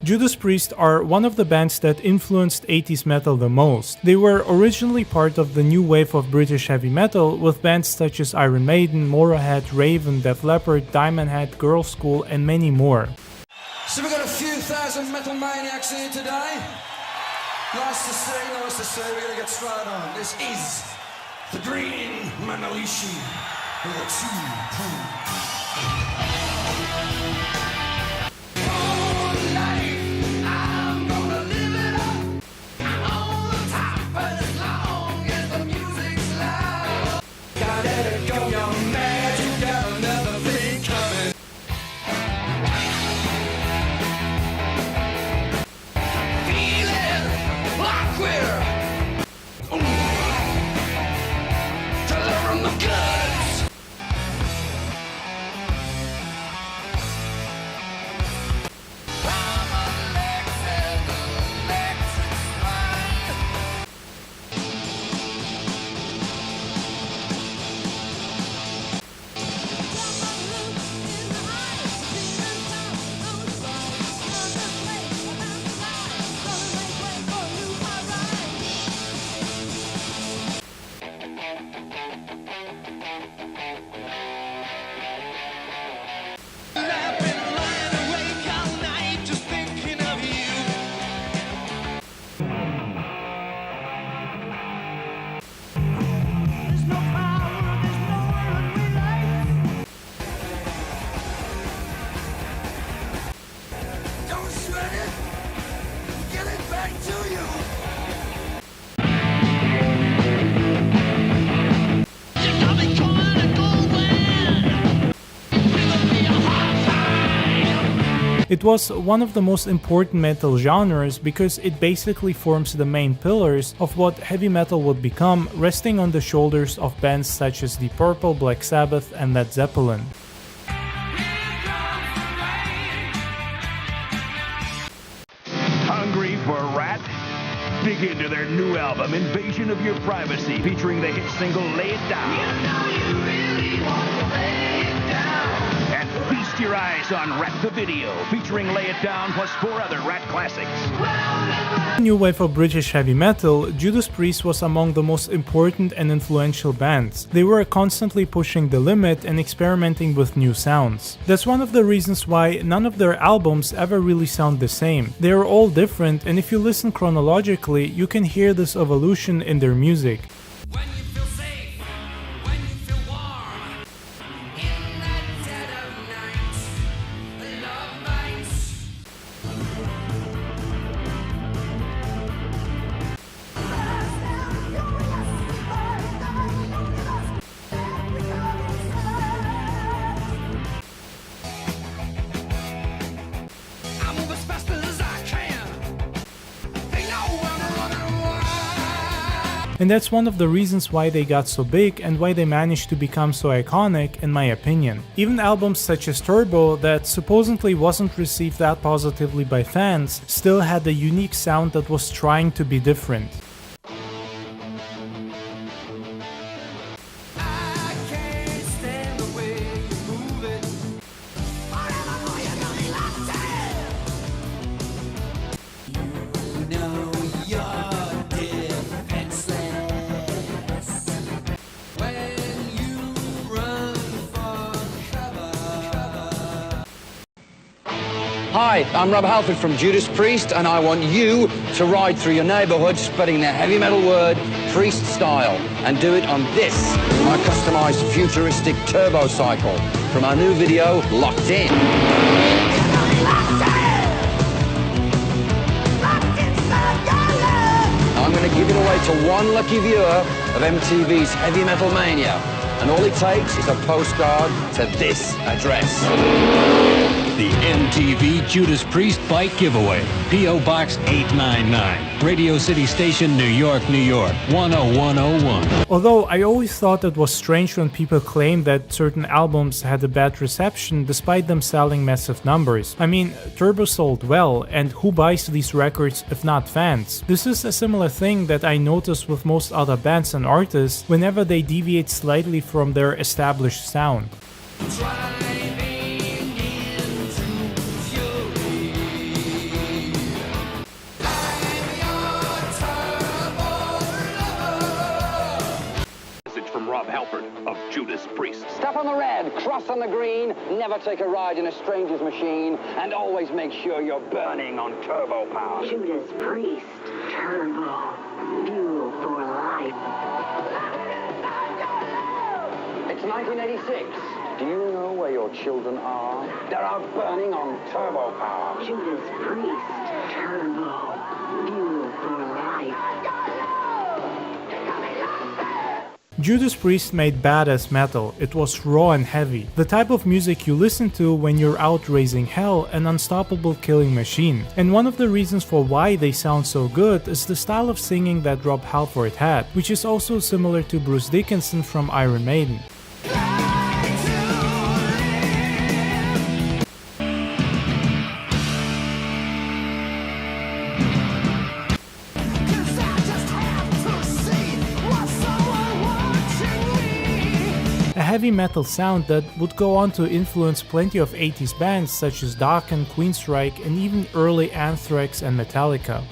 Judas Priest are one of the bands that influenced 80s metal the most. They were originally part of the new wave of British heavy metal, with bands such as Iron Maiden, Motorhead, Raven, Def Leppard, Diamond Head, Girl School, and many more. So we got a few thousand metal maniacs here today. Nice to see, we're gonna get straight on. This is the Green Manalishi with a 2-2. It was one of the most important metal genres because it basically forms the main pillars of what heavy metal would become, resting on the shoulders of bands such as Deep Purple, Black Sabbath, and Led Zeppelin. Hungry for rat? Dig into their new album, Invasion of Your Privacy, featuring the hit single Lay It Down. You know you really want to lay it down. And feast your eyes on Rat the Video, featuring Lay It Down plus 4 other Rat classics. New wave of British heavy metal, Judas Priest was among the most important and influential bands. They were constantly pushing the limit and experimenting with new sounds. That's one of the reasons why none of their albums ever really sound the same. They are all different, and if you listen chronologically, you can hear this evolution in their music. And that's one of the reasons why they got so big and why they managed to become so iconic, in my opinion. Even albums such as Turbo, that supposedly wasn't received that positively by fans, still had a unique sound that was trying to be different. Hi, I'm Rob Halford from Judas Priest, and I want you to ride through your neighborhood spreading the heavy metal word Priest style, and do it on this, my customized futuristic turbo cycle from our new video, Locked In. I'm going to give it away to one lucky viewer of MTV's Heavy Metal Mania, and all it takes is a postcard to this address. The MTV Judas Priest Bike Giveaway, P.O. Box 899, Radio City Station, New York, New York, 10101. Although I always thought it was strange when people claimed that certain albums had a bad reception despite them selling massive numbers. I mean, Turbo sold well, and who buys these records if not fans? This is a similar thing that I notice with most other bands and artists whenever they deviate slightly from their established sound. on the red, cross on the green, never take a ride in a stranger's machine, and always make sure you're burning on turbo power. Judas Priest, turbo, fuel for life. It's 1986. Do you know where your children are? They're out burning on turbo power. Judas Priest, turbo, fuel for life. Judas Priest made badass metal. It was raw and heavy. The type of music you listen to when you're out raising hell, an unstoppable killing machine. And one of the reasons for why they sound so good is the style of singing that Rob Halford had, which is also similar to Bruce Dickinson from Iron Maiden. A heavy metal sound that would go on to influence plenty of 80s bands such as Dokken, Queensryche, and even early Anthrax and Metallica.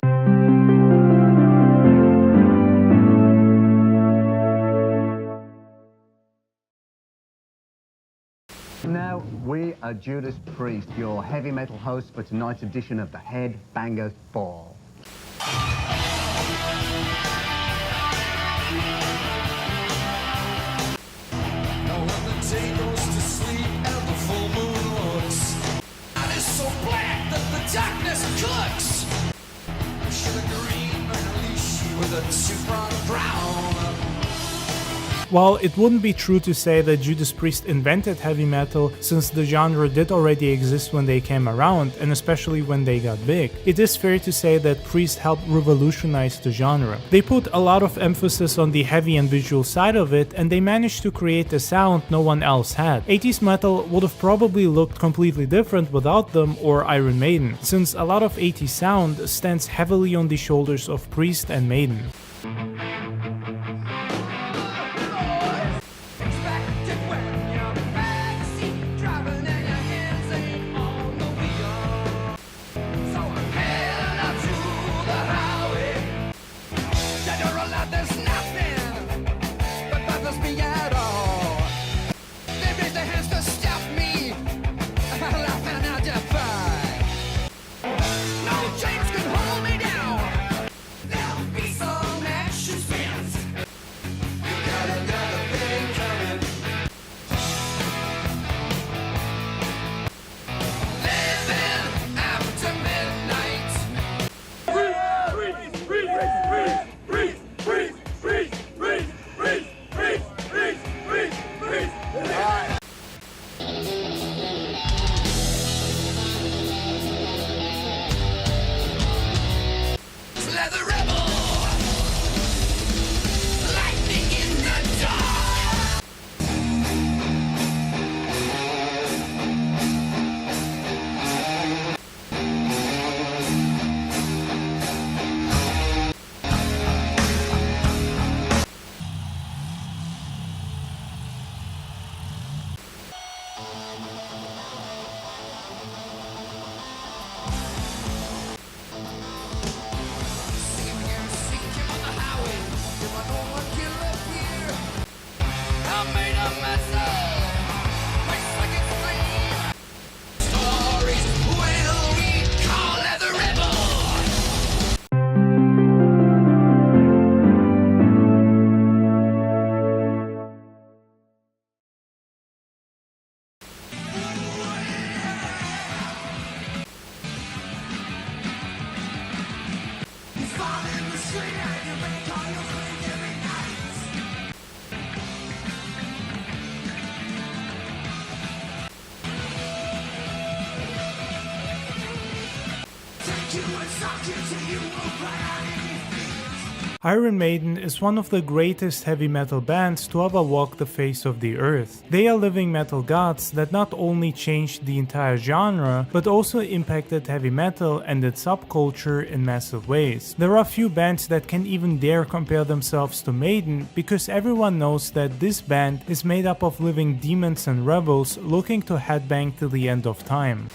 Now, we are Judas Priest, your heavy metal host for tonight's edition of the Head Bangers Ball. While it wouldn't be true to say that Judas Priest invented heavy metal, since the genre did already exist when they came around, and especially when they got big, it is fair to say that Priest helped revolutionize the genre. They put a lot of emphasis on the heavy and visual side of it, and they managed to create a sound no one else had. 80s metal would have probably looked completely different without them or Iron Maiden, since a lot of 80s sound stands heavily on the shoulders of Priest and Maiden. Iron Maiden is one of the greatest heavy metal bands to ever walk the face of the earth. They are living metal gods that not only changed the entire genre, but also impacted heavy metal and its subculture in massive ways. There are few bands that can even dare compare themselves to Maiden, because everyone knows that this band is made up of living demons and rebels looking to headbang till the end of time.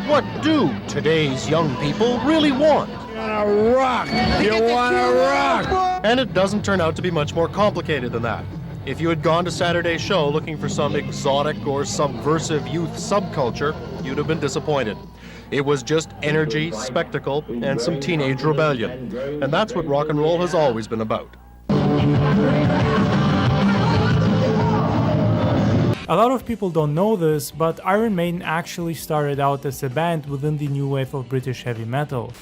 What do today's young people really want? You wanna rock! And it doesn't turn out to be much more complicated than that. If you had gone to Saturday's show looking for some exotic or subversive youth subculture, you'd have been disappointed. It was just energy, spectacle, and some teenage rebellion. And that's what rock and roll has always been about. A lot of people don't know this, but Iron Maiden actually started out as a band within the new wave of British heavy metal.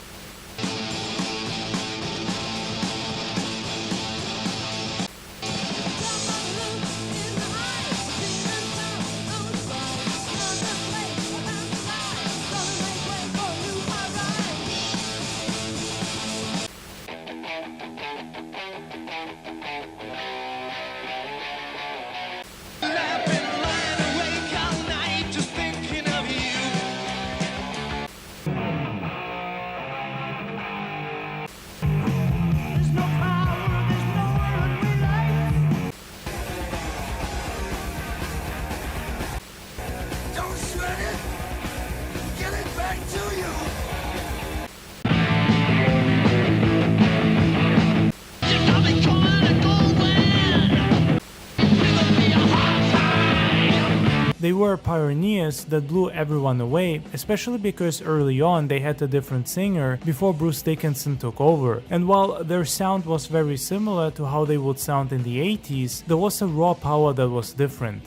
They were pioneers that blew everyone away, especially because early on they had a different singer before Bruce Dickinson took over. And while their sound was very similar to how they would sound in the 80s, there was a raw power that was different.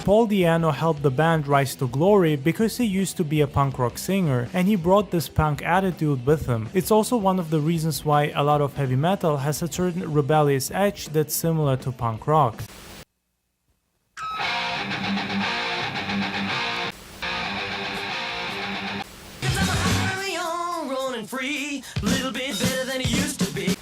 Paul Di'Anno helped the band rise to glory because he used to be a punk rock singer and he brought this punk attitude with him. It's also one of the reasons why a lot of heavy metal has a certain rebellious edge that's similar to punk rock. Free, a little bit better than it used to be.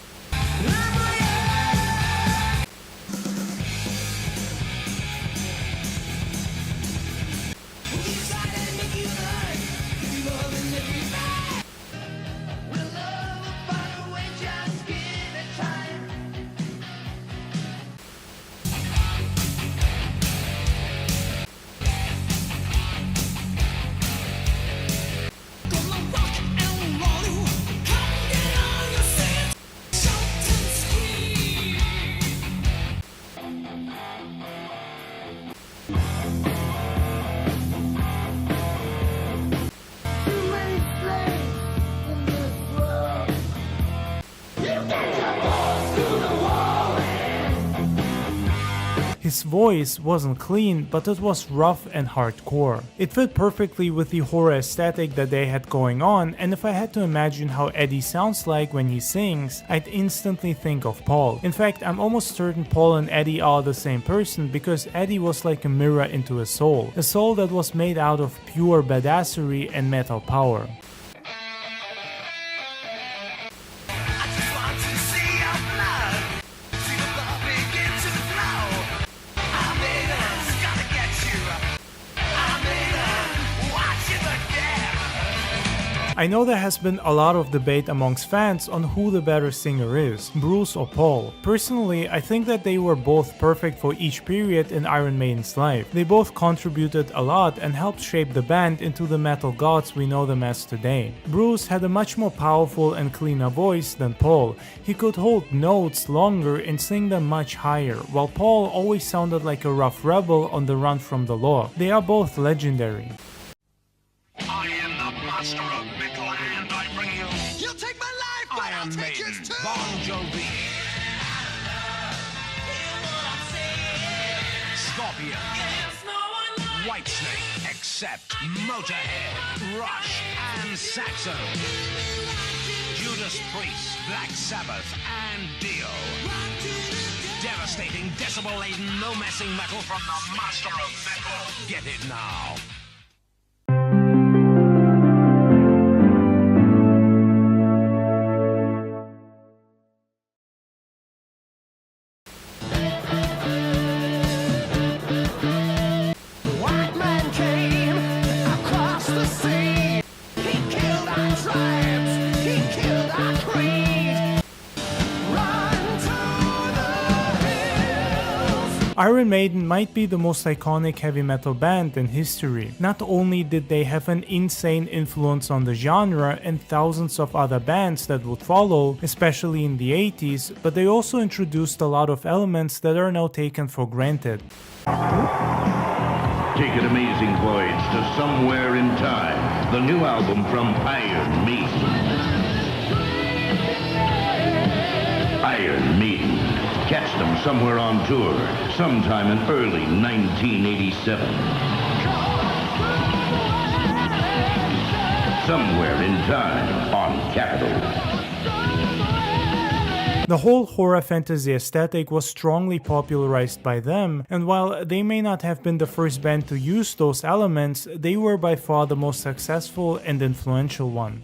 His voice wasn't clean, but it was rough and hardcore. It fit perfectly with the horror aesthetic that they had going on, and if I had to imagine how Eddie sounds like when he sings, I'd instantly think of Paul. In fact, I'm almost certain Paul and Eddie are the same person because Eddie was like a mirror into a soul that was made out of pure badassery and metal power. I know there has been a lot of debate amongst fans on who the better singer is, Bruce or Paul. Personally, I think that they were both perfect for each period in Iron Maiden's life. They both contributed a lot and helped shape the band into the metal gods we know them as today. Bruce had a much more powerful and cleaner voice than Paul. He could hold notes longer and sing them much higher, while Paul always sounded like a rough rebel on the run from the law. They are both legendary. I am the master of metal and I bring you... You'll take my life, but I'll Iron take Maiden, yours too. Bon Jovi, Scorpion, Whitesnake, Accept, Motorhead, Rush, and Saxo, Judas Priest, Black Sabbath, and Dio. Devastating, decibel-laden, no-messing metal from the master of metal. Get it now. Iron Maiden might be the most iconic heavy metal band in history. Not only did they have an insane influence on the genre and thousands of other bands that would follow, especially in the 80s, but they also introduced a lot of elements that are now taken for granted. Take an amazing voyage to Somewhere in Time, the new album from Iron Maiden. Iron Maiden. Catch them somewhere on tour, sometime in early 1987. Somewhere in Time on Capitol. The whole horror fantasy aesthetic was strongly popularized by them, and while they may not have been the first band to use those elements, they were by far the most successful and influential one.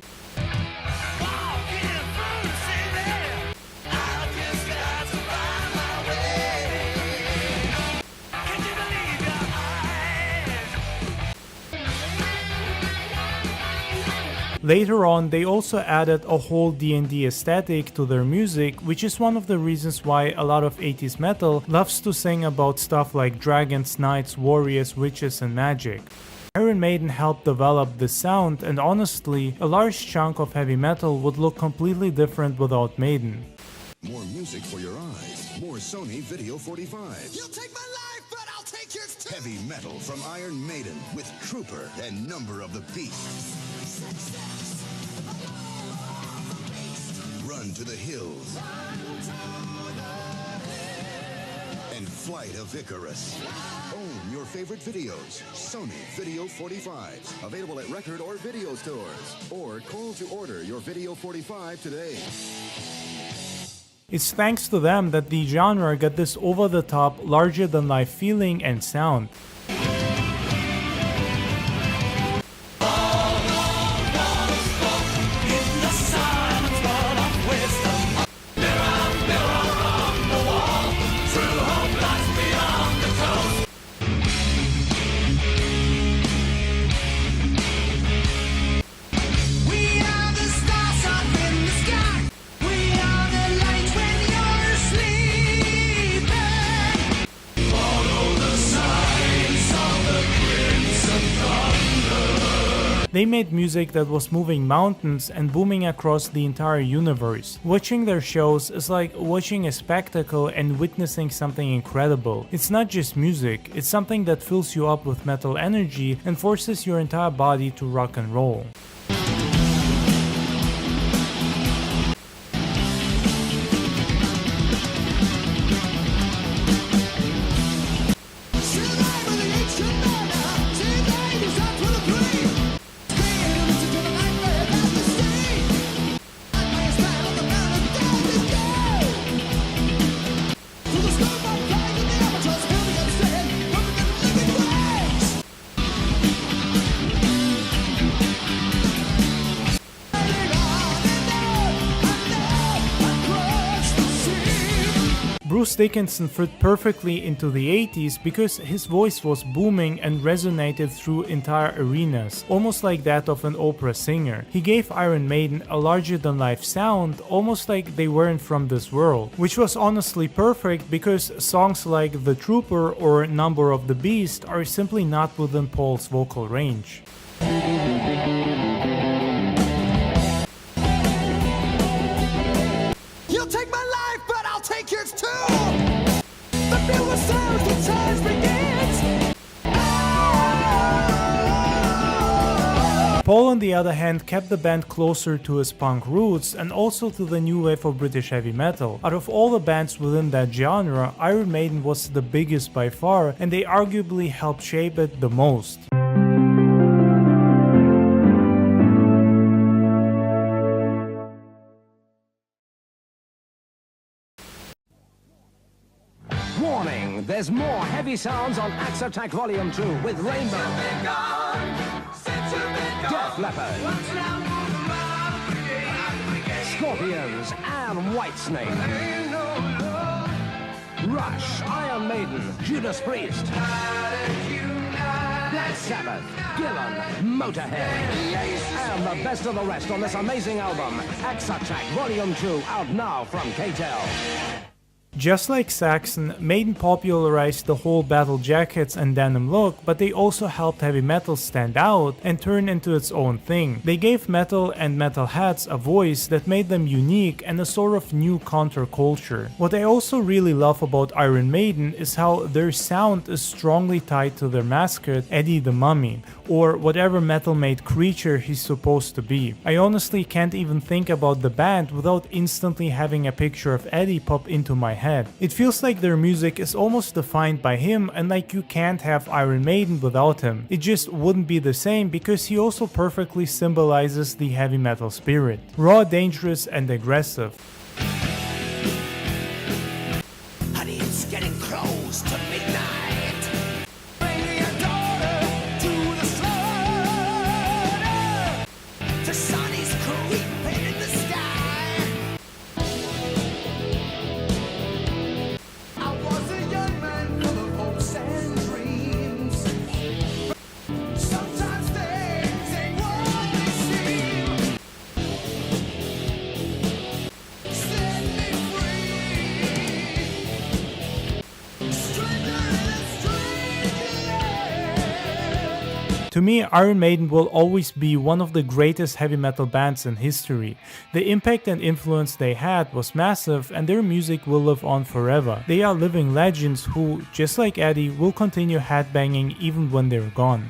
Later on, they also added a whole D&D aesthetic to their music, which is one of the reasons why a lot of 80s metal loves to sing about stuff like dragons, knights, warriors, witches, and magic. Iron Maiden helped develop this sound, and honestly, a large chunk of heavy metal would look completely different without Maiden. More music for your eyes, more Sony Video 45. You'll take my life, but I'll take yours too. Heavy metal from Iron Maiden with Trooper and Number of the Beast. Run to the Hills. And Flight of Icarus. Own your favorite videos. Sony Video 45s. Available at record or video stores. Or call to order your Video 45 today. It's thanks to them that the genre got this over-the-top, larger-than-life feeling and sound. They made music that was moving mountains and booming across the entire universe. Watching their shows is like watching a spectacle and witnessing something incredible. It's not just music, it's something that fills you up with metal energy and forces your entire body to rock and roll. Bruce Dickinson fit perfectly into the 80s because his voice was booming and resonated through entire arenas, almost like that of an opera singer. He gave Iron Maiden a larger-than-life sound, almost like they weren't from this world, which was honestly perfect because songs like The Trooper or Number of the Beast are simply not within Paul's vocal range. You'll take my life, but I'll take yours too. The feel the sounds, the time begins. Paul, on the other hand, kept the band closer to his punk roots and also to the new wave of British heavy metal. Out of all the bands within that genre, Iron Maiden was the biggest by far, and they arguably helped shape it the most. Warning, there's more heavy sounds on Axe Attack Volume 2 with Rainbow, Def Leppard, Scorpions and Whitesnake, Rush, Iron Maiden, Judas Priest, Black Sabbath, Gillan, Motorhead, and the best of the rest on this amazing album, Axe Attack Volume 2, out now from KTEL. Just like Saxon, Maiden popularized the whole battle jackets and denim look, but they also helped heavy metal stand out and turn into its own thing. They gave metal and metal hats a voice that made them unique and a sort of new counterculture. What I also really love about Iron Maiden is how their sound is strongly tied to their mascot, Eddie the Mummy, or whatever metal-made creature he's supposed to be. I honestly can't even think about the band without instantly having a picture of Eddie pop into my head. It feels like their music is almost defined by him, and like you can't have Iron Maiden without him. It just wouldn't be the same because he also perfectly symbolizes the heavy metal spirit. Raw, dangerous, and aggressive. Honey, it's getting close to midnight. The sun is creeping in the sky. I was a young man full of hopes and dreams. Sometimes things ain't what they seem. Set me free. Stranger in a strange land. To me, Iron Maiden will always be one of the greatest heavy metal bands in history. The impact and influence they had was massive, and their music will live on forever. They are living legends who, just like Eddie, will continue headbanging even when they're gone.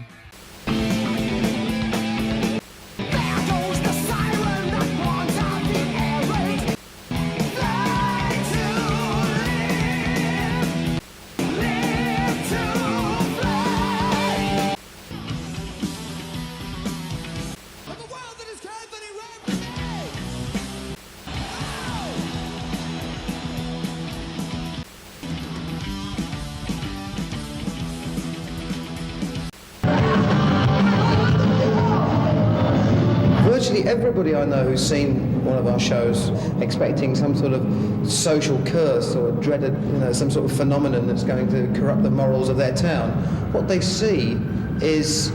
Virtually everybody I know who's seen one of our shows expecting some sort of social curse or dreaded, some sort of phenomenon that's going to corrupt the morals of their town, what they see is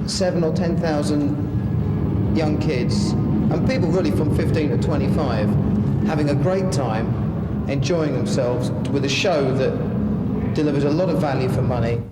7,000 or 10,000 young kids and people really from 15 to 25 having a great time, enjoying themselves with a show that delivers a lot of value for money.